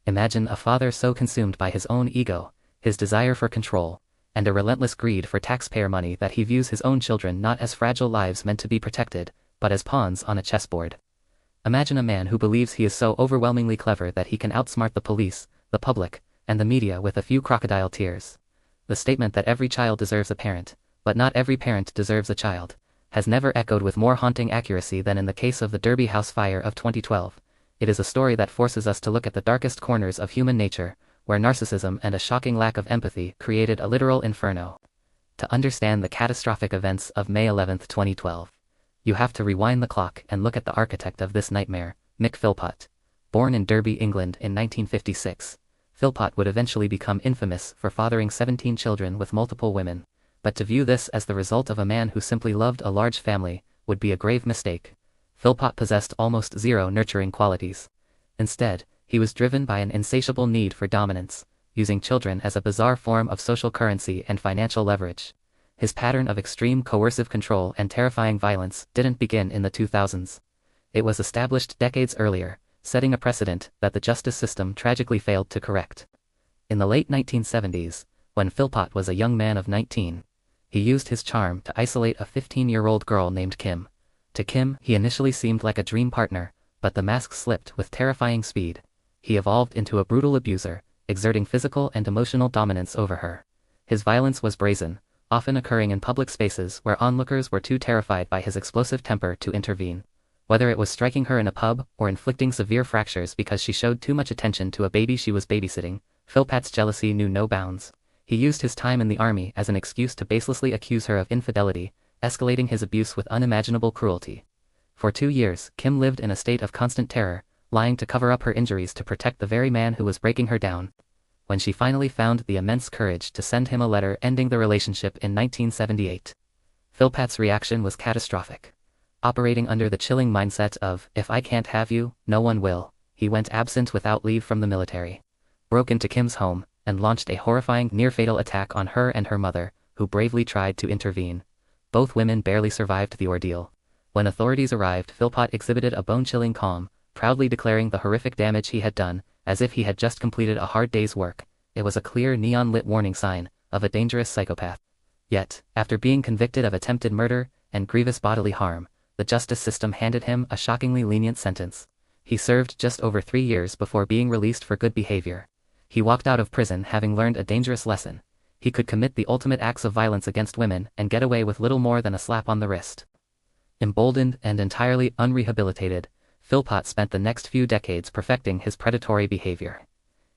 Imagine a father so consumed by his own ego, his desire for control, and a relentless greed for taxpayer money that he views his own children not as fragile lives meant to be protected, but as pawns on a chessboard. Imagine a man who believes he is so overwhelmingly clever that he can outsmart the police, the public, and the media with a few crocodile tears. The statement that every child deserves a parent, but not every parent deserves a child, has never echoed with more haunting accuracy than in the case of the Derby House fire of 2012. It is a story that forces us to look at the darkest corners of human nature, where narcissism and a shocking lack of empathy created a literal inferno. To understand the catastrophic events of May 11, 2012, you have to rewind the clock and look at the architect of this nightmare, Mick Philpott. Born in Derby, England in 1956, Philpott would eventually become infamous for fathering 17 children with multiple women, but to view this as the result of a man who simply loved a large family would be a grave mistake. Philpott possessed almost zero nurturing qualities. Instead, he was driven by an insatiable need for dominance, using children as a bizarre form of social currency and financial leverage. His pattern of extreme coercive control and terrifying violence didn't begin in the 2000s. It was established decades earlier, setting a precedent that the justice system tragically failed to correct. In the late 1970s, when Philpott was a young man of 19, he used his charm to isolate a 15-year-old girl named Kim. To Kim, he initially seemed like a dream partner, but the mask slipped with terrifying speed. He evolved into a brutal abuser, exerting physical and emotional dominance over her. His violence was brazen, often occurring in public spaces where onlookers were too terrified by his explosive temper to intervene. Whether it was striking her in a pub or inflicting severe fractures because she showed too much attention to a baby she was babysitting, Philpott's jealousy knew no bounds. He used his time in the army as an excuse to baselessly accuse her of infidelity, escalating his abuse with unimaginable cruelty. For 2 years, Kim lived in a state of constant terror, lying to cover up her injuries to protect the very man who was breaking her down. When she finally found the immense courage to send him a letter ending the relationship in 1978, Philpott's reaction was catastrophic. Operating under the chilling mindset of, "If I can't have you, no one will," he went absent without leave from the military, broke into Kim's home, and launched a horrifying near-fatal attack on her and her mother, who bravely tried to intervene. Both women barely survived the ordeal. When authorities arrived, Philpott exhibited a bone-chilling calm, proudly declaring the horrific damage he had done, as if he had just completed a hard day's work. It was a clear neon-lit warning sign of a dangerous psychopath. Yet, after being convicted of attempted murder and grievous bodily harm, the justice system handed him a shockingly lenient sentence. He served just over 3 years before being released for good behavior. He walked out of prison having learned a dangerous lesson. He could commit the ultimate acts of violence against women and get away with little more than a slap on the wrist. Emboldened and entirely unrehabilitated, Philpott spent the next few decades perfecting his predatory behavior.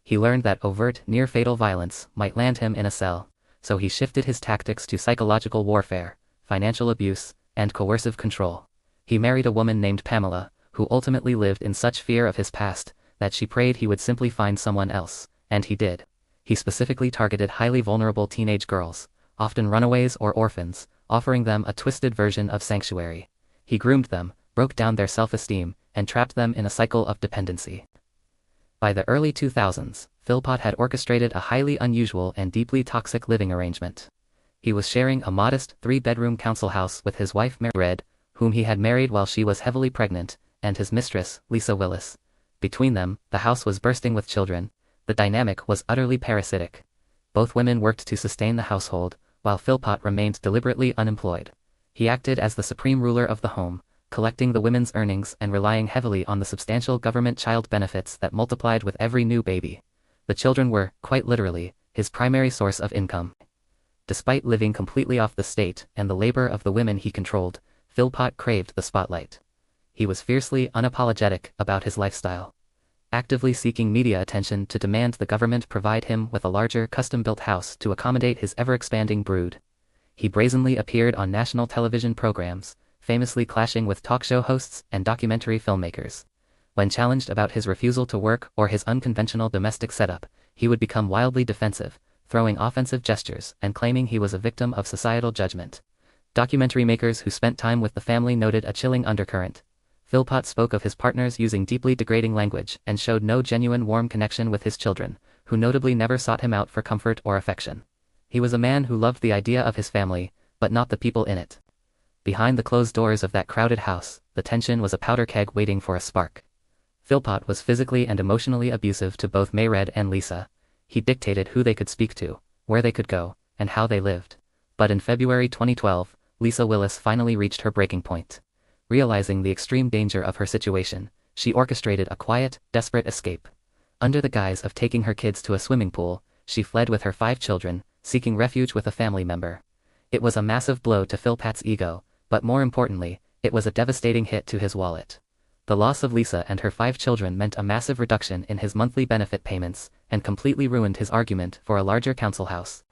He learned that overt, near-fatal violence might land him in a cell, so he shifted his tactics to psychological warfare, financial abuse, and coercive control. He married a woman named Pamela, who ultimately lived in such fear of his past that she prayed he would simply find someone else, and he did. He specifically targeted highly vulnerable teenage girls, often runaways or orphans, offering them a twisted version of sanctuary. He groomed them, broke down their self-esteem, and trapped them in a cycle of dependency. By the early 2000s, Philpott had orchestrated a highly unusual and deeply toxic living arrangement. He was sharing a modest 3-bedroom council house with his wife Mary, whom he had married while she was heavily pregnant, and his mistress, Lisa Willis. Between them, the house was bursting with children. The dynamic was utterly parasitic. Both women worked to sustain the household, while Philpott remained deliberately unemployed. He acted as the supreme ruler of the home, collecting the women's earnings and relying heavily on the substantial government child benefits that multiplied with every new baby. The children were, quite literally, his primary source of income. Despite living completely off the state and the labor of the women he controlled, Philpott craved the spotlight. He was fiercely unapologetic about his lifestyle, actively seeking media attention to demand the government provide him with a larger custom-built house to accommodate his ever-expanding brood. He brazenly appeared on national television programs, famously clashing with talk show hosts and documentary filmmakers. When challenged about his refusal to work or his unconventional domestic setup, he would become wildly defensive, throwing offensive gestures and claiming he was a victim of societal judgment. Documentary makers who spent time with the family noted a chilling undercurrent. Philpott spoke of his partners using deeply degrading language and showed no genuine warm connection with his children, who notably never sought him out for comfort or affection. He was a man who loved the idea of his family, but not the people in it. Behind the closed doors of that crowded house, the tension was a powder keg waiting for a spark. Philpott was physically and emotionally abusive to both Mayred and Lisa. He dictated who they could speak to, where they could go, and how they lived. But in February 2012, Lisa Willis finally reached her breaking point. Realizing the extreme danger of her situation, she orchestrated a quiet, desperate escape. Under the guise of taking her kids to a swimming pool, she fled with her 5 children, seeking refuge with a family member. It was a massive blow to Philpott's ego, but more importantly, it was a devastating hit to his wallet. The loss of Lisa and her 5 children meant a massive reduction in his monthly benefit payments, and completely ruined his argument for a larger council house.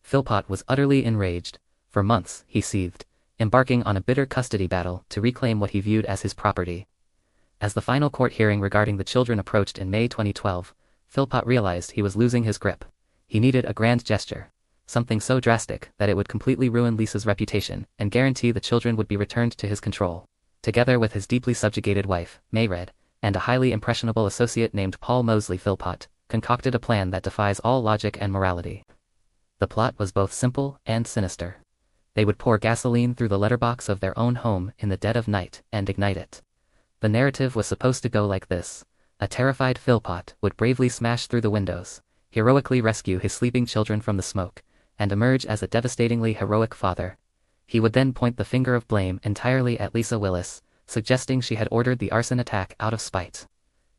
Philpott was utterly enraged. For months, he seethed, embarking on a bitter custody battle to reclaim what he viewed as his property. As the final court hearing regarding the children approached in May 2012, Philpott realized he was losing his grip. He needed a grand gesture. Something so drastic that it would completely ruin Lisa's reputation and guarantee the children would be returned to his control. Together with his deeply subjugated wife, Mayred, and a highly impressionable associate named Paul Mosley, Philpott concocted a plan that defies all logic and morality. The plot was both simple and sinister. They would pour gasoline through the letterbox of their own home in the dead of night and ignite it. The narrative was supposed to go like this. A terrified Philpott would bravely smash through the windows, heroically rescue his sleeping children from the smoke, and emerge as a devastatingly heroic father. He would then point the finger of blame entirely at Lisa Willis, suggesting she had ordered the arson attack out of spite.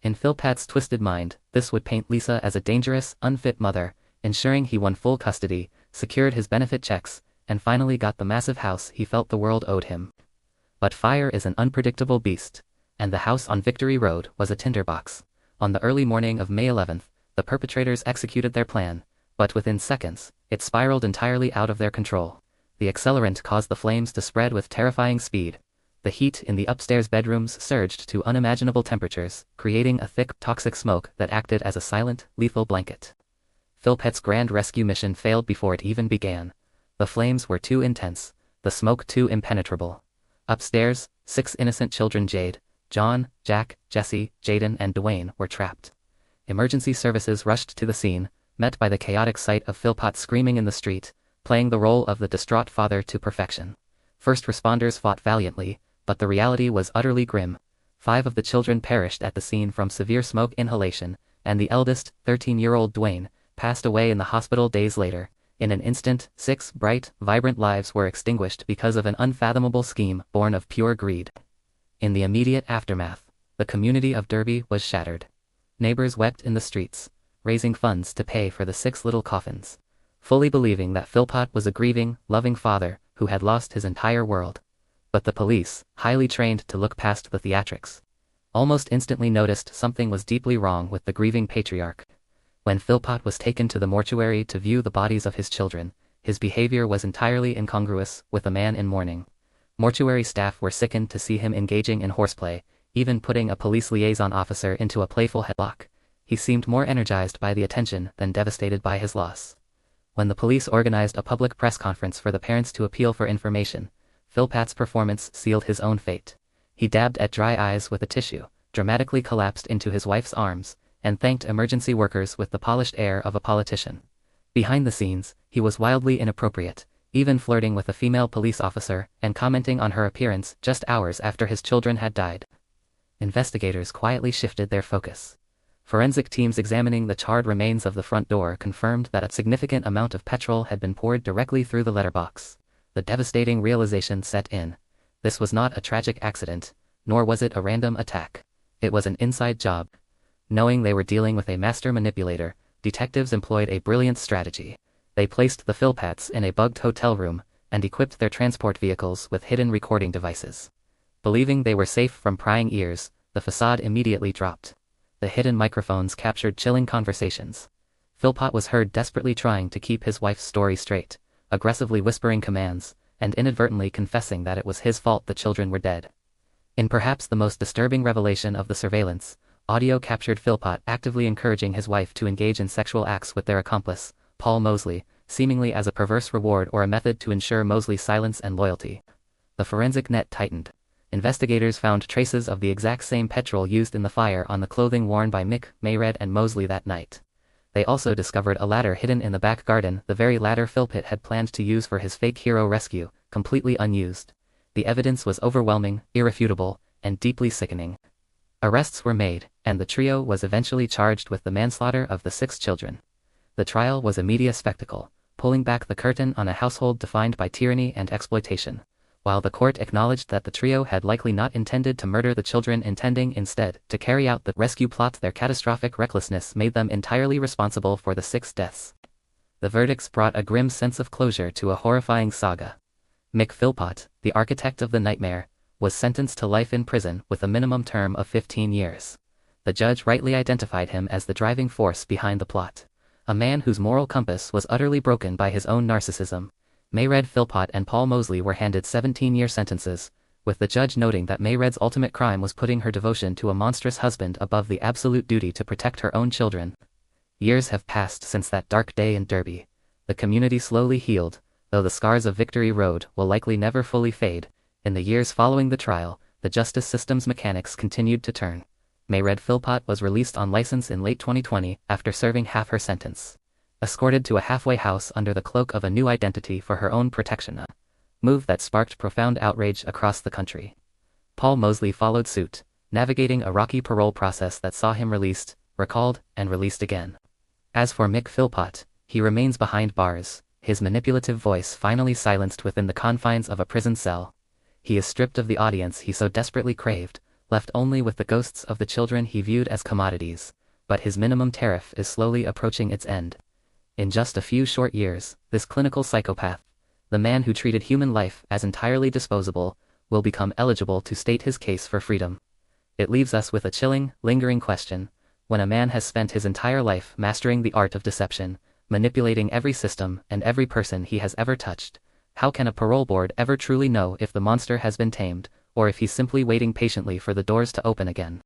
In Philpott's twisted mind, this would paint Lisa as a dangerous, unfit mother, ensuring he won full custody, secured his benefit checks, and finally got the massive house he felt the world owed him. But fire is an unpredictable beast, and the house on Victory Road was a tinderbox. On the early morning of May 11th, the perpetrators executed their plan, but within seconds, it spiraled entirely out of their control. The accelerant caused the flames to spread with terrifying speed. The heat in the upstairs bedrooms surged to unimaginable temperatures, creating a thick, toxic smoke that acted as a silent, lethal blanket. Philpott's grand rescue mission failed before it even began. The flames were too intense, the smoke too impenetrable. Upstairs, 6 innocent children, Jade, John, Jack, Jesse, Jaden, and Dwayne, were trapped. Emergency services rushed to the scene, met by the chaotic sight of Philpott screaming in the street, playing the role of the distraught father to perfection. First responders fought valiantly, but the reality was utterly grim. 5 of the children perished at the scene from severe smoke inhalation, and the eldest, 13-year-old Dwayne, passed away in the hospital days later. In an instant, 6 bright, vibrant lives were extinguished because of an unfathomable scheme born of pure greed. In the immediate aftermath, the community of Derby was shattered. Neighbors wept in the streets, raising funds to pay for the 6 little coffins, fully believing that Philpott was a grieving, loving father who had lost his entire world. But the police, highly trained to look past the theatrics, almost instantly noticed something was deeply wrong with the grieving patriarch. When Philpott was taken to the mortuary to view the bodies of his children, his behavior was entirely incongruous with a man in mourning. Mortuary staff were sickened to see him engaging in horseplay, even putting a police liaison officer into a playful headlock. He seemed more energized by the attention than devastated by his loss. When the police organized a public press conference for the parents to appeal for information, Philpott's performance sealed his own fate. He dabbed at dry eyes with a tissue, dramatically collapsed into his wife's arms, and thanked emergency workers with the polished air of a politician. Behind the scenes, he was wildly inappropriate, even flirting with a female police officer and commenting on her appearance just hours after his children had died. Investigators quietly shifted their focus. Forensic teams examining the charred remains of the front door confirmed that a significant amount of petrol had been poured directly through the letterbox. The devastating realization set in. This was not a tragic accident, nor was it a random attack. It was an inside job. Knowing they were dealing with a master manipulator, detectives employed a brilliant strategy. They placed the Philpotts in a bugged hotel room and equipped their transport vehicles with hidden recording devices. Believing they were safe from prying ears, the facade immediately dropped. The hidden microphones captured chilling conversations. Philpott was heard desperately trying to keep his wife's story straight, aggressively whispering commands, and inadvertently confessing that it was his fault the children were dead. In perhaps the most disturbing revelation of the surveillance, audio captured Philpott actively encouraging his wife to engage in sexual acts with their accomplice, Paul Mosley, seemingly as a perverse reward or a method to ensure Mosley's silence and loyalty. The forensic net tightened. Investigators found traces of the exact same petrol used in the fire on the clothing worn by Mick, Mayred, and Mosley that night. They also discovered a ladder hidden in the back garden, the very ladder Philpott had planned to use for his fake hero rescue, completely unused. The evidence was overwhelming, irrefutable, and deeply sickening. Arrests were made, and the trio was eventually charged with the manslaughter of the 6 children. The trial was a media spectacle, pulling back the curtain on a household defined by tyranny and exploitation, while the court acknowledged that the trio had likely not intended to murder the children, intending instead to carry out the rescue plot. Their catastrophic recklessness made them entirely responsible for the 6 deaths. The verdicts brought a grim sense of closure to a horrifying saga. Mick Philpott, the architect of the nightmare, was sentenced to life in prison with a minimum term of 15 years. The judge rightly identified him as the driving force behind the plot. A man whose moral compass was utterly broken by his own narcissism. Mick Philpott and Paul Mosley were handed 17-year sentences, with the judge noting that Mayred's ultimate crime was putting her devotion to a monstrous husband above the absolute duty to protect her own children. Years have passed since that dark day in Derby. The community slowly healed, though the scars of Victory Road will likely never fully fade. In the years following the trial, the justice system's mechanics continued to turn. Mick Philpott was released on license in late 2020 after serving half her sentence. Escorted to a halfway house under the cloak of a new identity for her own protection, a move that sparked profound outrage across the country. Paul Mosley followed suit, navigating a rocky parole process that saw him released, recalled, and released again. As for Mick Philpott, he remains behind bars, his manipulative voice finally silenced within the confines of a prison cell. He is stripped of the audience he so desperately craved, left only with the ghosts of the children he viewed as commodities, but his minimum tariff is slowly approaching its end. In just a few short years, this clinical psychopath, the man who treated human life as entirely disposable, will become eligible to state his case for freedom. It leaves us with a chilling, lingering question. When a man has spent his entire life mastering the art of deception, manipulating every system and every person he has ever touched, how can a parole board ever truly know if the monster has been tamed, or if he's simply waiting patiently for the doors to open again?